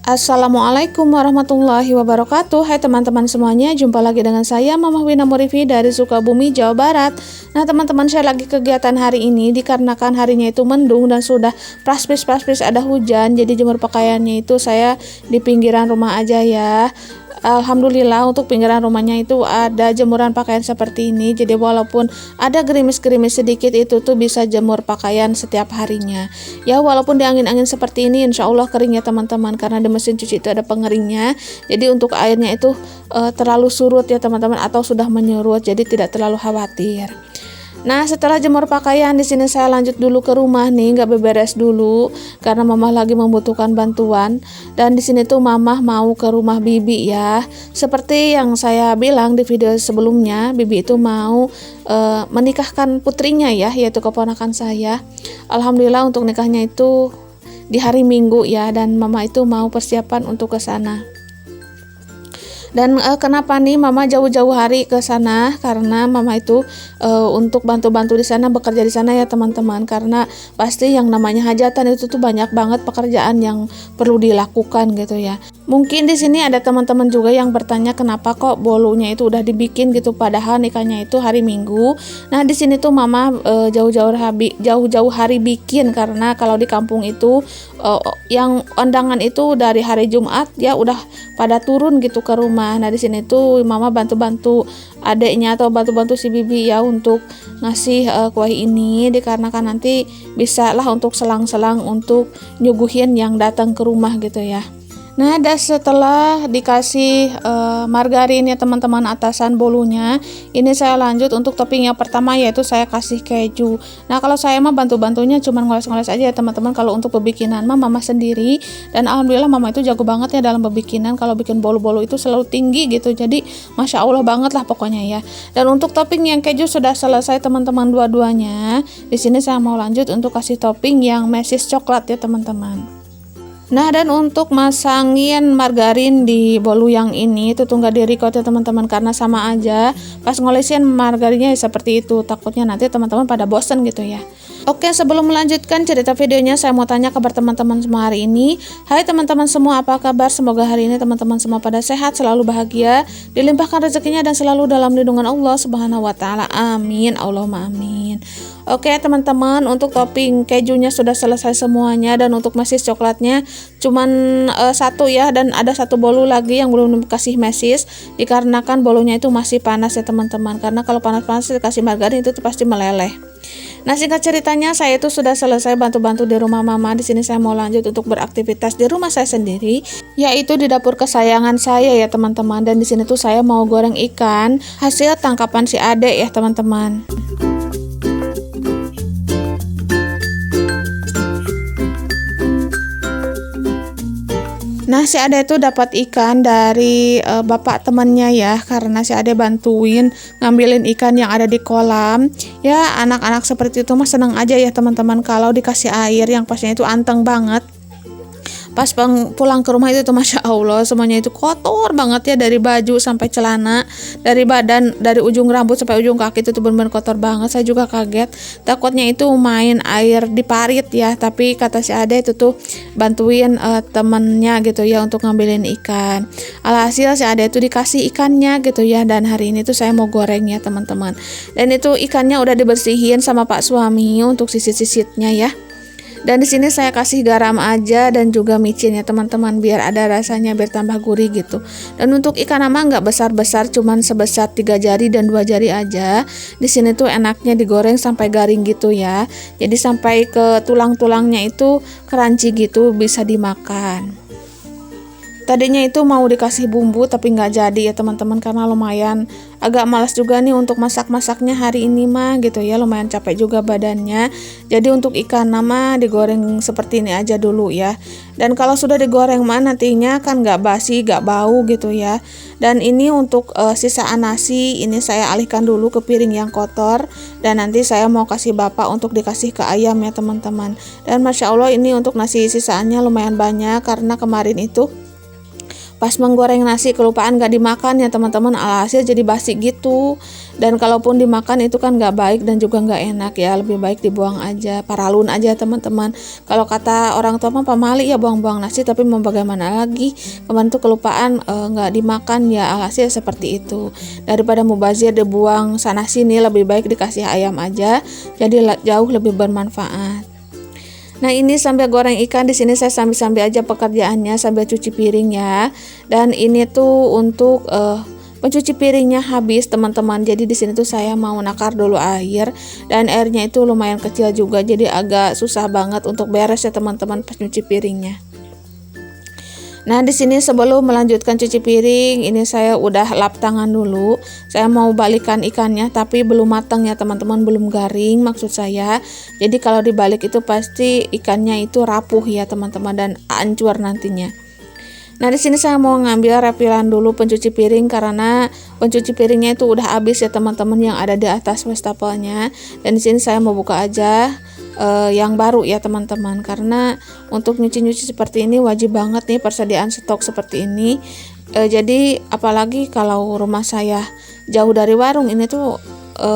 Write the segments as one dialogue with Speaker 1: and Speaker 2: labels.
Speaker 1: Assalamualaikum warahmatullahi wabarakatuh. Hai teman-teman semuanya, jumpa lagi dengan saya Mama Wina Murifi dari Sukabumi, Jawa Barat. Nah teman-teman, saya lagi kegiatan hari ini dikarenakan harinya itu mendung dan sudah praspis ada hujan. Jadi jemur pakaiannya itu saya di pinggiran rumah aja ya. Alhamdulillah untuk pinggiran rumahnya itu ada jemuran pakaian seperti ini. Jadi walaupun ada gerimis-gerimis sedikit itu tuh bisa jemur pakaian setiap harinya. Ya walaupun di angin-angin seperti ini insya Allah kering ya teman-teman, karena di mesin cuci itu ada pengeringnya. Jadi untuk airnya itu terlalu surut ya teman-teman, atau sudah menyurut, jadi tidak terlalu khawatir. Nah setelah jemur pakaian di sini saya lanjut dulu ke rumah nih, nggak beberes dulu karena Mama lagi membutuhkan bantuan. Dan di sini tuh Mama mau ke rumah Bibi ya. Seperti yang saya bilang di video sebelumnya, Bibi itu mau menikahkan putrinya ya, yaitu keponakan saya. Alhamdulillah untuk nikahnya itu di hari Minggu ya, dan Mama itu mau persiapan untuk ke sana. Dan kenapa nih Mama jauh-jauh hari ke sana? Karena Mama itu untuk bantu-bantu di sana, bekerja di sana ya teman-teman. Karena pasti yang namanya hajatan itu tuh banyak banget pekerjaan yang perlu dilakukan gitu ya. Mungkin di sini ada teman-teman juga yang bertanya kenapa kok bolunya itu udah dibikin gitu, padahal nikahnya itu hari Minggu. Nah di sini tuh Mama jauh-jauh hari bikin, karena kalau di kampung itu yang undangan itu dari hari Jumat ya udah pada turun gitu ke rumah. Nah di sini tuh Mama bantu-bantu adeknya atau bantu-bantu si Bibi ya untuk ngasih kue ini, dikarenakan nanti bisa lah untuk selang-selang untuk nyuguhin yang datang ke rumah gitu ya. Nah, setelah dikasih margarin ya teman-teman atasan bolunya, ini saya lanjut untuk topping yang pertama, yaitu saya kasih keju. Nah, kalau saya mah bantu-bantunya cuma ngoles-ngoles aja ya teman-teman. Kalau untuk pebikinan mah Mama sendiri, dan alhamdulillah Mama itu jago banget ya dalam pebikinan. Kalau bikin bolu-bolu itu selalu tinggi gitu, jadi Masya Allah banget lah pokoknya ya. Dan untuk topping yang keju sudah selesai teman-teman dua-duanya. Di sini saya mau lanjut untuk kasih topping yang mesis coklat ya teman-teman. Nah dan untuk masangin margarin di bolu yang ini itu tuh nggak di record ya teman-teman, karena sama aja pas ngolesin margarinnya ya seperti itu, takutnya nanti teman-teman pada bosen gitu ya. Oke, sebelum melanjutkan cerita videonya, saya mau tanya kabar teman-teman semua hari ini. Hai teman-teman semua, apa kabar? Semoga hari ini teman-teman semua pada sehat, selalu bahagia, dilimpahkan rezekinya dan selalu dalam lindungan Allah Subhanahu wa taala. Amin. Allahumma amin. Oke teman-teman, untuk topping kejunya sudah selesai semuanya, dan untuk mesis coklatnya cuman satu ya, dan ada satu bolu lagi yang belum dikasih mesis dikarenakan bolunya itu masih panas ya teman-teman, karena kalau panas-panas dikasih margarin itu pasti meleleh. Nah singkat ceritanya saya itu sudah selesai bantu-bantu di rumah Mama. Di sini saya mau lanjut untuk beraktivitas di rumah saya sendiri, yaitu di dapur kesayangan saya ya teman-teman. Dan di sini tuh saya mau goreng ikan hasil tangkapan si Ade ya teman-teman. Nah si Ade itu dapat ikan dari bapak temannya ya, karena si Ade bantuin ngambilin ikan yang ada di kolam. Ya anak-anak seperti itu mah seneng aja ya teman-teman kalau dikasih air yang pastinya itu anteng banget. Pas pulang ke rumah itu tuh Masya Allah semuanya itu kotor banget ya, dari baju sampai celana, dari badan, dari ujung rambut sampai ujung kaki itu tuh benar-benar kotor banget. Saya juga kaget, takutnya itu main air di parit ya, tapi kata si Ade itu tuh bantuin temennya gitu ya untuk ngambilin ikan. Alhasil si Ade itu dikasih ikannya gitu ya, dan hari ini tuh saya mau goreng ya teman-teman. Dan itu ikannya udah dibersihin sama Pak suami untuk sisit-sisitnya ya. Dan di sini saya kasih garam aja dan juga micin ya teman-teman, biar ada rasanya, biar tambah gurih gitu. Dan untuk ikan ama nggak besar-besar, cuman sebesar 3 jari dan 2 jari aja. Di sini tuh enaknya digoreng sampai garing gitu ya. Jadi sampai ke tulang-tulangnya itu crunchy gitu, bisa dimakan. Tadinya itu mau dikasih bumbu tapi nggak jadi ya teman-teman, karena lumayan agak malas juga nih untuk masak-masaknya hari ini mah gitu ya, lumayan capek juga badannya. Jadi untuk ikan nama digoreng seperti ini aja dulu ya. Dan kalau sudah digoreng mah nantinya kan nggak basi, nggak bau gitu ya. Dan ini untuk sisaan nasi ini saya alihkan dulu ke piring yang kotor, dan nanti saya mau kasih bapak untuk dikasih ke ayam ya teman-teman. Dan Masya Allah ini untuk nasi sisaannya lumayan banyak, karena kemarin itu pas menggoreng nasi kelupaan gak dimakan ya teman-teman, alhasil jadi basi gitu. Dan kalaupun dimakan itu kan gak baik dan juga gak enak ya, lebih baik dibuang aja, paralun aja teman-teman. Kalau kata orang tua mah pamali ya buang-buang nasi, tapi mau bagaimana lagi, kemarin tuh kelupaan gak dimakan ya, alhasil seperti itu. Daripada mubazir dibuang sana sini, lebih baik dikasih ayam aja, jadi jauh lebih bermanfaat. Nah ini sambil goreng ikan, di sini saya sambil-sambil aja pekerjaannya sambil cuci piring ya. Dan ini tuh untuk pencuci piringnya habis teman-teman. Jadi di sini tuh saya mau nakar dulu air, dan airnya itu lumayan kecil juga, jadi agak susah banget untuk beres ya teman-teman pas cuci piringnya. Nah di sini sebelum melanjutkan cuci piring, ini saya udah lap tangan dulu. Saya mau balikan ikannya, tapi belum matang ya teman-teman, belum garing maksud saya. Jadi kalau dibalik itu pasti ikannya itu rapuh ya teman-teman, dan hancur nantinya. Nah di sini saya mau ngambil refilan dulu pencuci piring, karena pencuci piringnya itu udah habis ya teman-teman yang ada di atas wastafelnya. Dan di sini saya mau buka aja yang baru ya teman-teman, karena untuk nyuci-nyuci seperti ini wajib banget nih persediaan stok seperti ini. Jadi apalagi kalau rumah saya jauh dari warung, ini tuh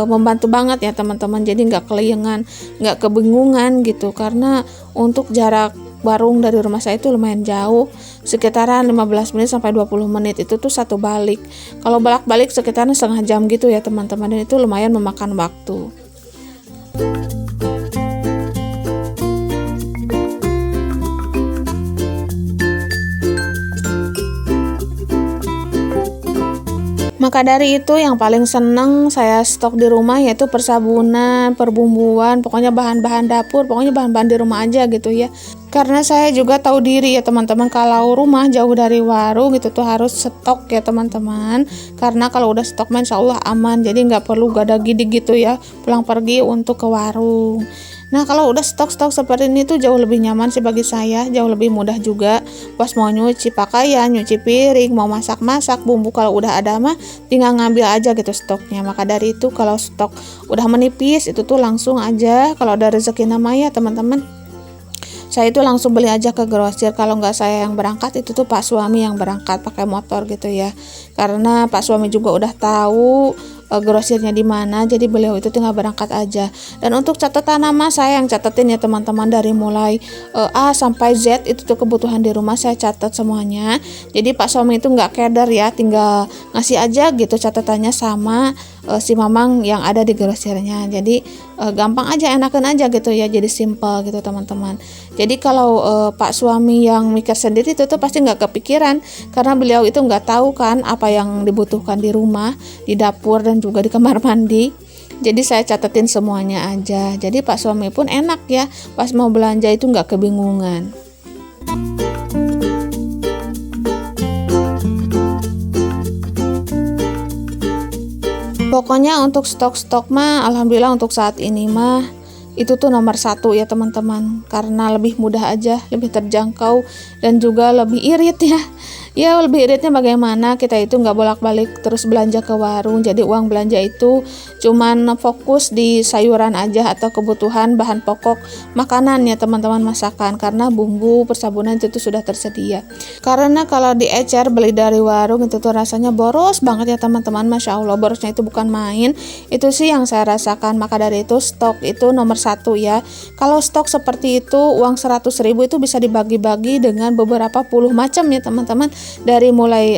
Speaker 1: membantu banget ya teman-teman, jadi nggak kelayangan, nggak kebingungan gitu, karena untuk jarak warung dari rumah saya itu lumayan jauh, sekitaran 15 menit sampai 20 menit itu tuh satu balik. Kalau balik sekitaran setengah jam gitu ya teman-teman, dan itu lumayan memakan waktu. Maka dari itu yang paling seneng saya stok di rumah yaitu persabunan, perbumbuan, pokoknya bahan-bahan dapur, pokoknya bahan-bahan di rumah aja gitu ya. Karena saya juga tahu diri ya teman-teman, kalau rumah jauh dari warung gitu tuh harus stok ya teman-teman. Karena kalau udah stok insya Allah aman, jadi nggak perlu gada-gidi gitu ya pulang pergi untuk ke warung. Nah kalau udah stok-stok seperti ini tuh jauh lebih nyaman sih bagi saya, jauh lebih mudah juga. Pas mau nyuci pakaian, nyuci piring, mau masak-masak, bumbu kalau udah ada mah tinggal ngambil aja gitu stoknya. Maka dari itu kalau stok udah menipis itu tuh langsung aja, kalau ada rezeki namanya teman-teman, saya itu langsung beli aja ke grosir. Kalau nggak saya yang berangkat, itu tuh Pak suami yang berangkat pakai motor gitu ya, karena Pak suami juga udah tahu grosirnya di mana, jadi beliau itu tinggal berangkat aja. Dan untuk catatan nama saya yang catetin ya teman-teman, dari mulai A sampai Z itu tuh kebutuhan di rumah saya catat semuanya. Jadi Pak suami itu nggak keder ya, tinggal ngasih aja gitu catatannya sama si mamang yang ada di grosirnya. Jadi gampang aja, enakan aja gitu ya, jadi simple gitu teman-teman. Jadi kalau Pak suami yang mikir sendiri itu tuh pasti nggak kepikiran, karena beliau itu nggak tahu kan apa yang dibutuhkan di rumah, di dapur, dan juga di kamar mandi. Jadi saya catetin semuanya aja, jadi Pak suami pun enak ya, pas mau belanja itu nggak kebingungan. Pokoknya untuk stok-stok mah alhamdulillah untuk saat ini mah itu tuh nomor 1 ya teman-teman, karena lebih mudah aja, lebih terjangkau, dan juga lebih irit ya. Ya lebih iritnya bagaimana, kita itu nggak bolak-balik terus belanja ke warung, jadi uang belanja itu cuman fokus di sayuran aja atau kebutuhan bahan pokok makanan ya teman-teman, masakan, karena bumbu persabunan itu tuh sudah tersedia. Karena kalau diecer beli dari warung itu tuh rasanya boros banget ya teman-teman, Masya Allah borosnya itu bukan main. Itu sih yang saya rasakan. Maka dari itu stok itu nomor 1 ya. Kalau stok seperti itu uang 100.000 itu bisa dibagi-bagi dengan beberapa puluh macam ya teman-teman, dari mulai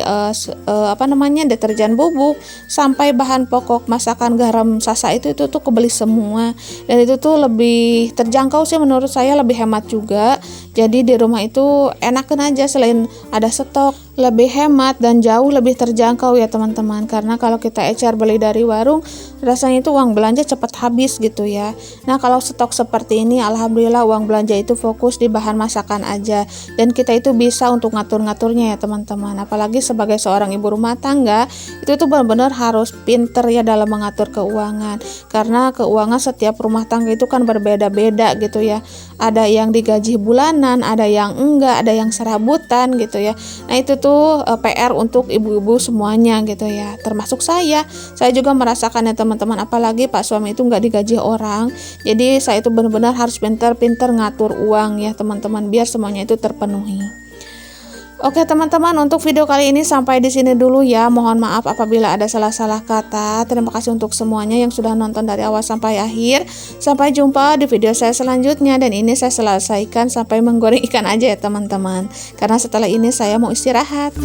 Speaker 1: deterjen bubuk sampai bahan pokok masakan, garam, sasa itu tuh kebeli semua, dan itu tuh lebih terjangkau sih menurut saya, lebih hemat juga. Jadi di rumah itu enakan aja, selain ada stok lebih hemat dan jauh lebih terjangkau ya teman-teman, karena kalau kita ecer beli dari warung rasanya itu uang belanja cepat habis gitu ya. Nah kalau stok seperti ini alhamdulillah uang belanja itu fokus di bahan masakan aja, dan kita itu bisa untuk ngatur-ngaturnya ya teman-teman. Apalagi sebagai seorang ibu rumah tangga itu tuh benar-benar harus pinter ya dalam mengatur keuangan, karena keuangan setiap rumah tangga itu kan berbeda-beda gitu ya. Ada yang digaji bulanan, ada yang enggak, ada yang serabutan gitu ya. Nah itu tuh PR untuk ibu-ibu semuanya gitu ya, termasuk saya juga merasakan ya teman-teman. Apalagi Pak suami itu nggak digaji orang, jadi saya itu benar-benar harus pintar-pintar ngatur uang ya teman-teman, biar semuanya itu terpenuhi. Oke teman-teman, untuk video kali ini sampai di sini dulu ya. Mohon maaf apabila ada salah-salah kata. Terima kasih untuk semuanya yang sudah nonton dari awal sampai akhir. Sampai jumpa di video saya selanjutnya, dan ini saya selesaikan sampai menggoreng ikan aja ya teman-teman. Karena setelah ini saya mau istirahat.